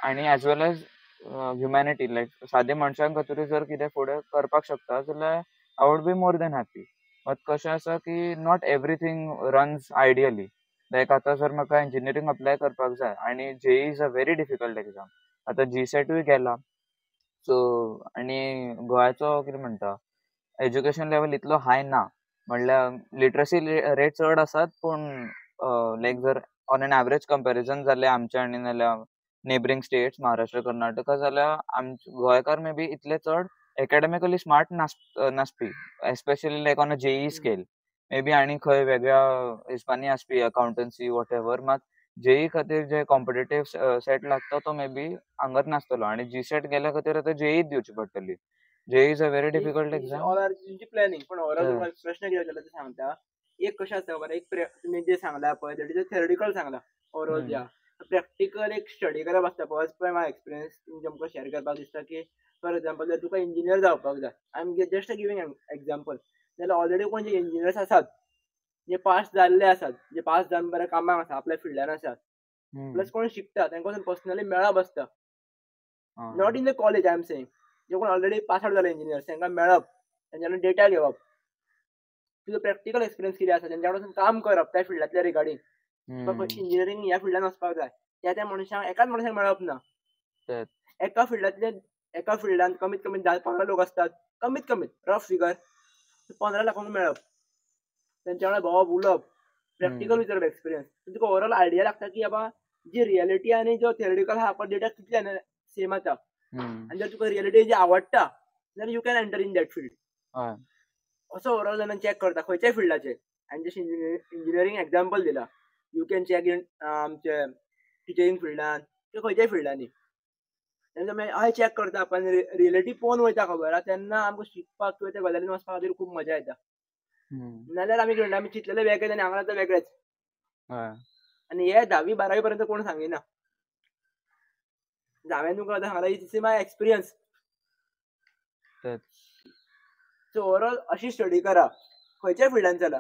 आनी as well as humanity like सादे मनशां खातीरूय जर कितें फुडें करपाक शकता जाल्यार I would be more than happy. But कशें आसा की not everything runs ideally. Like आतां जर म्हाका इंजिनियरींग अप्लाय करपाक जाय आनी JEE is a very difficult exam. आतां जीसेटूय गेला. सो आनी गोंयाचो कितें म्हणटा एज्युकेशन लेवल इतलो हाय ना. म्हणल्यार लिटरसी रेट चड आसात, पूण लायक जर ऑन एन एवरेज कंपॅरिजन जालें आमचें आनी नाल्यार नेबरींग स्टेट्स महाराष्ट्र कर्नाटका, जाल्यार आमचे गोंयकार मे बी इतले चड एकाडेमिकली स्मार्ट नासपी, especially like on a JEE scale. Maybe आनी खंय वेगळ्या हिस्पांनी आसपी अकाउंटन्सी वॉट एवर, मात जेई खातीर जे कॉम्पिटेटिव्ह सेट लागता तो मे बी हांगाच नासतलो. आनी जी सेट गेल्या खातीर आतां जेईच दिवची पडटली. JEE is a very difficult exam. All are planning. पण ओव्हरऑल प्रश्न कितें जाल्यार ते सांगता एक कशें आसता खबर, एक तुमी जे सांगला पळय दॅट इज थेरडिकल सांगला ओव्हरऑल द्या. प्रॅक्टिकल एक स्टडी करप आसता पळय, पळय म्हाका एक्सपिरियन्स तुमचे आमकां शेअर करपाक दिसता की फॉर एग्जाम्पल जर तुका इंजिनियर जावपाक जाय, I am just giving example, जाल्यार ऑलरेडी कोण जे इंजिनियर्स आसात जे पास जाल्ले आसात, जे पास जावन बऱ्या कामाक आसा आपल्या फिल्डान आसात, प्लस कोण शिकता तांकां पर्सनली मेळप आसता. Not in the college I am saying, जे कोण ऑलरेडी पास आउट जाले इंजिनियर्स तांकां मेळप, तांच्याकडे डेटा घेवप, तुजो प्रॅक्टिकल एक्सपिरियन्स कितें आसा तांच्या कडेन काम करप त्या फिल्डांतल्या रिगार्डींग. इंजिनियरींग ह्या फिल्डान वचपाक जाय त्या मनशाक एकाच मनशाक मेळप ना. एका फिल्डान कमीत कमी 10-15 लोक असतात, कमीत कमीत रफ फिगर 15 लाखांक मेळप, त्यांच्या कडेन भोंवप उलोवप, प्रॅक्टिकल विचारप एक्सपिरियन्स, तुका ओवरऑल आयडिया लागता की बाबा जी रियालिटी आनी जो थेरडिकल आहा पळय डेटा कितले सेम आसा. आनी जर तुका रियालिटी जी आवडटा जाल्यार you can enter in that field. असो ओवरऑल जाणा चॅक करता खंयच्याय फिल्डाचेर. आनी जशें इंजिनियरींग एक्झाम्पल दिला, यू कॅन चॅक इन आमचे टिचरींग फिल्डान किंवा खंयच्याय फिल्डांनी. तेन्ना मागीर हांव चॅक करता आपण रियलिटी पळोवन वयता खबर आहा तेन्ना आमकां शिकपाक किंवा त्या गजालीन वचपा खातीर खूब मजा येता. नाल्यार आमी कितें आमी चिंतलेले वेगळेच आनी हांगा आतां वेगळेच. आनी हे 10वी-12वी पर्यंत कोण सांगिना. हांवें तुका आतां सांगला it's my experience. So overall अशी स्टडी करा खंयच्याय फिल्डान चला,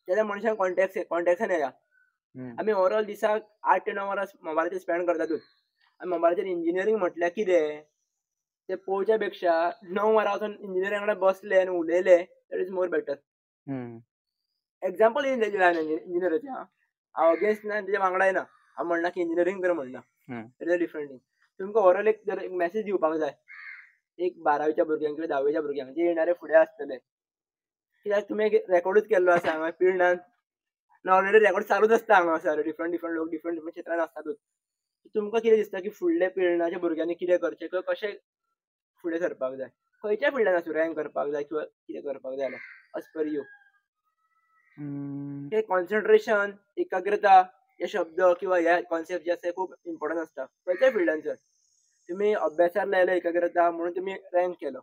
जाल्यार मनशाक कॉन्टॅक्टान येया. आमी ओवरऑल दिसाक 8 ते 9 वरां मोबायलाचेर स्पेंड करतातूच. आनी मोबायलाचेर इंजिनियरींग म्हटल्यार कितें ते पळोवच्या पेक्षा 9 वरां वचून इंजिनियरा कडेन बसले आनी उलयले that is more better. Example इंजिनियराचें हांव अगेन्स्ट ना, तेच्या वांगडा येना. हांव म्हणना की इंजिनियरींग कर म्हणना, it is a different thing. तुमकां ओवरऑल एक जर एक मॅसेज दिवपाक जाय एक 12वीच्या भुरग्यांक किंवा 10वीच्या भुरग्यांक जे येणारे फुडें आसतले, कित्याक तुमी रेकॉर्डूच केल्लो आसा हांगा फिल्डान, ऑलरेडी रेकॉर्ड चालूच आसता हांगासर. डिफरंट लोक डिफरंट क्षेत्रान आसतातूच. तुमकां कितें दिसता की फुडल्या फिल्डाच्या भुरग्यांनी कितें करचें किंवा कशें फुडें सरपाक जाय, खंयच्या फिल्डान आसूं रँक करपाक जाय किंवा कितें करपाक जाय जाल्यार एज पर यू कॉन्सन्ट्रेशन, एकाग्रता हे शब्द किंवा हे कॉन्सेप्ट जे आसा खूब इम्पॉर्टंट आसता खंयच्याय फिल्डान. जर तुमी अभ्यासार लायले एकाग्रता म्हणून तुमी रँक केलो,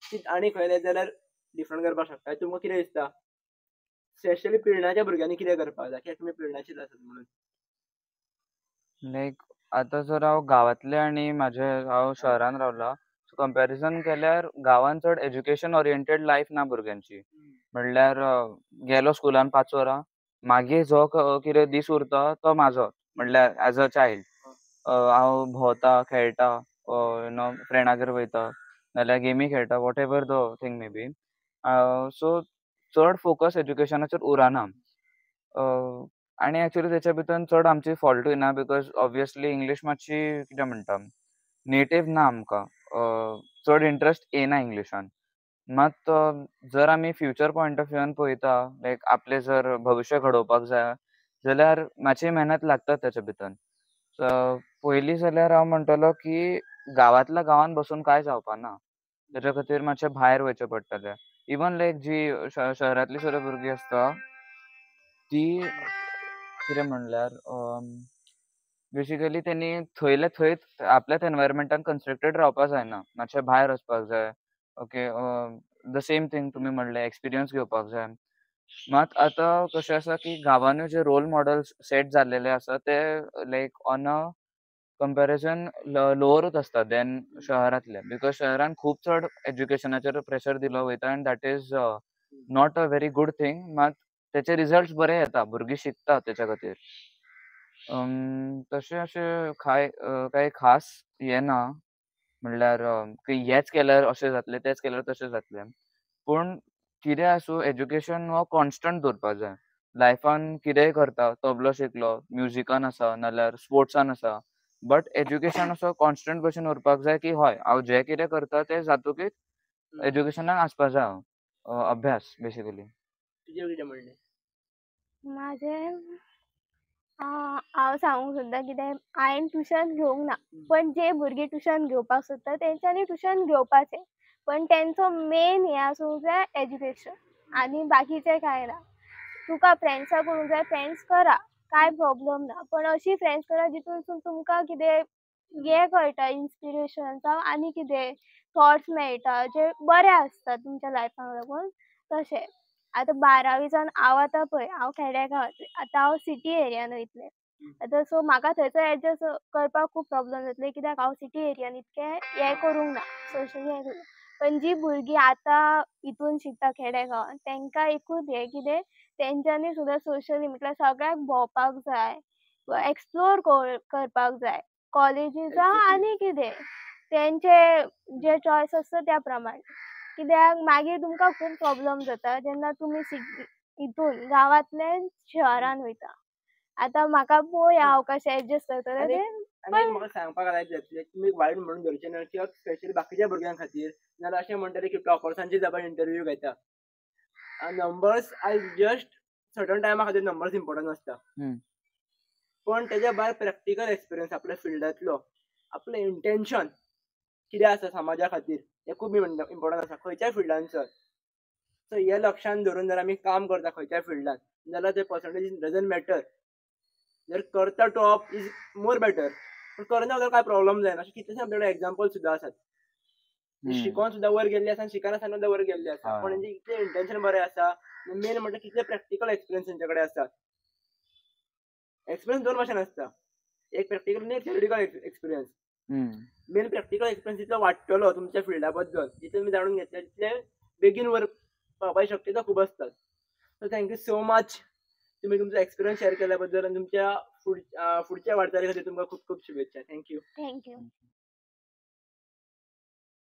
ती आनी खंय जाल्यार डिफरंट करपाक शकता. तुमकां कितें दिसता? स्पेशली पिळणाच्या भुरग्यांनी कितें करपाक जाय? कित्याक तुमी पिळणाचीच आसात म्हणून. लायक आतां जर हांव गांवांतले आनी हांव शहरान रावला, सो कंपॅरिझन केल्यार गांवान चड एज्युकेशन ओरिएंटेड लायफ ना भुरग्यांची. म्हणल्यार गेलो स्कुलान 5 वरां, मागीर जो कितें दीस उरता तो म्हाजो. म्हणल्यार एज अ चायल्ड हांव भोंवता, खेळटा, फ्रेंडागेर वयता, नाल्यार गेमी खेळटा, whatever the thing may be. So चड फोकस एज्युकेशनाचेर उरना. आनी एक्चुअली तेच्या भितर चड आमची फॉल्टूय ना, बिकॉज ऑब्वियसली इंग्लीश मातशी कितें म्हणटा, नेटीव ना आमकां. चड इंट्रस्ट येना इंग्लिशान. मात जर आमी फ्युचर पॉयंट ऑफ व्ह्यून पळयता, लायक आपलें जर भविश्य घडोवपाक जाय जाल्यार मातशी मेहनत लागता तेच्या भितर. पयलीं जाल्यार हांव म्हणटलो की गांवांतल्या गांवांत बसून कांय जावपाना. तेच्या खातीर मातशें भायर वयचें पडटलें. इवन लायक जी शहरांतलीं सुद्दां भुरगीं आसता ती कितें म्हणल्यार बेसिकली तेणी थंयल्या थंयच आपल्याच एनवायरमेंटान कन्स्ट्रिक्टेड रावपाक जायना. मातशें भायर वचपाक जाय. ओके, द सेम थिंग तुमी म्हणलें, एक्सपिरियन्स घेवपाक जाय. मात आतां कशें आसा की गांवांनूय जे रोल मॉडेल्स सेट जाल्लेले आसा ते लायक ऑन अ कंपॅरिझन लोवरूच आसता दॅन शहरांतले. बिकॉज शहरान खूब चड एज्युकेशनाचेर प्रेशर दिलो वयता end that is not a very good thing. मात तेचे रिजल्ट्स बरे येता, भुरगीं शिकता तेच्या खातीर. तशें अशें कांय खास हें ना, म्हणल्यार की हेंच केल्यार अशें जातलें, तेंच केल्यार तशें जातलें. पूण कितें आसूं, एज्युकेशन हो कॉन्स्टंट दवरपाक जाय. लायफान कितेंय करता, तबलो शिकलो, म्युजिकान आसा, नाल्यार स्पोर्ट्सान आसा, बट एज्युकेशन असो कॉन्स्टंट भशेन उरपाक जाय की हय, हांव जें कितें करता तें जातकीच एज्युकेशनान आसपाक जाय हांव. अभ्यास बेसिकली. तुजें कितें म्हणणें? माझें हांव सांगूंक सोदता कितें, हांवें ट्युशन घेवंक ना. पण जे भुरगीं ट्युशन घेवपाक सोदता तेंच्यांनी ट्युशन घेवपाचें. पण तेंचो मेन हें आसूंक जाय एज्युकेशन, आनी बाकीचें कांय ना. तुका फ्रेंड्सां करूंक जाय, फ्रेंड्स करा, कांय प्रॉब्लम ना. पण अशी फ्रेंड्स करा जितूनसून तुमकां कितें हें कळटा, इन्स्पिरेशन जावं आनी कितें थॉट्स मेळटा जे बरे आसता तुमच्या लायफाक लागून. तशें आतां 12वी जावन हांव आतां पळय, हांव खेडेगांवांतलें, आतां हांव सिटी एरियान वयतलें. आतां सो म्हाका थंयसर एडजस्ट करपाक खूब प्रॉब्लम जातले, कित्याक हांव सिटी एरियान इतकें हें करूंक ना, सोशली हें करूंक. पण जीं भुरगीं आतां हितून शिकता खेडेगांवान, तेंकां एकूच हें कितें, तेंच्यांनी सुद्दां सोशली म्हटल्यार सगळ्याक भोंवपाक जाय, एक्सप्लोर करपाक जाय. कॉलेजीस जावं आनी कितें, तेंचे जे चॉयस आसता त्या प्रमाणे. कित्याक मागीर तुमकां खूब प्रॉब्लम जाता जेन्ना तुमी हितून गांवांतल्यान शहरान वयता. आतां म्हाका पळोवया हांव कशें एडजस्ट करतलें आनी तें. आनी म्हाका सांगपाक जाय, तुमी वायट म्हणून धरचें ना, किंवां स्पेशली बाकीच्या भुरग्यां खातीर. नाल्यार अशें म्हणटले की टॉपर्सांची आपण इंटरव्यू घेता. नंबर्स आर जस्ट सर्टन टायमा खातीर नंबर्स इम्पॉर्टंट आसता. पण तेच्या भायर प्रॅक्टिकल एक्सपिरियन्स आपल्या फिल्डांतलो, आपलें इंटेन्शन कितें आसा समाजा खातीर, हें खूब इम्पॉर्टंट आसा खंयच्याय फिल्डांचो. सो हें लक्षांत धरून जर आमी काम करता खंयच्याय फिल्डांत, जाल्यार ते पर्संटेज डजंट मॅटर. जर करता टॉप इज मोर बेटर, पण करना जाल्यार कांय प्रॉब्लम जायना. अशें कितलेशे आमचे कडेन एग्जाम्पल सुद्दां आसात. शिकोन सुद्दां वयर गेल्ले आसा आनी शिकनासतना सुद्दां वयर गेल्ले आसा. पण तेंचें कितलें इंटेन्शन बरें आसा, मेन म्हणजे कितले प्रॅक्टिकल एक्सपिरियन्स तेंचे कडेन आसा. एक्सपिरियन्स दोन भाशेन आसता, एक प्रॅक्टिकल आनी एक theoretical experience. Main practical experience जितलो वाडटलो तुमच्या फिल्डा बद्दल, जितले तुमी जाणून घेतले, तितले बेगीन वर पावपाची शक्यता खूब आसतात. सो थँक्यू सो मच, तुम्ही तुमचो एक्सपिरियन्स शेअर केल्या बद्दल आणि तुमच्या पुढच्या वाटचाली खातीर तुमकां खूब खूब शुभेच्छा. थँक्यू.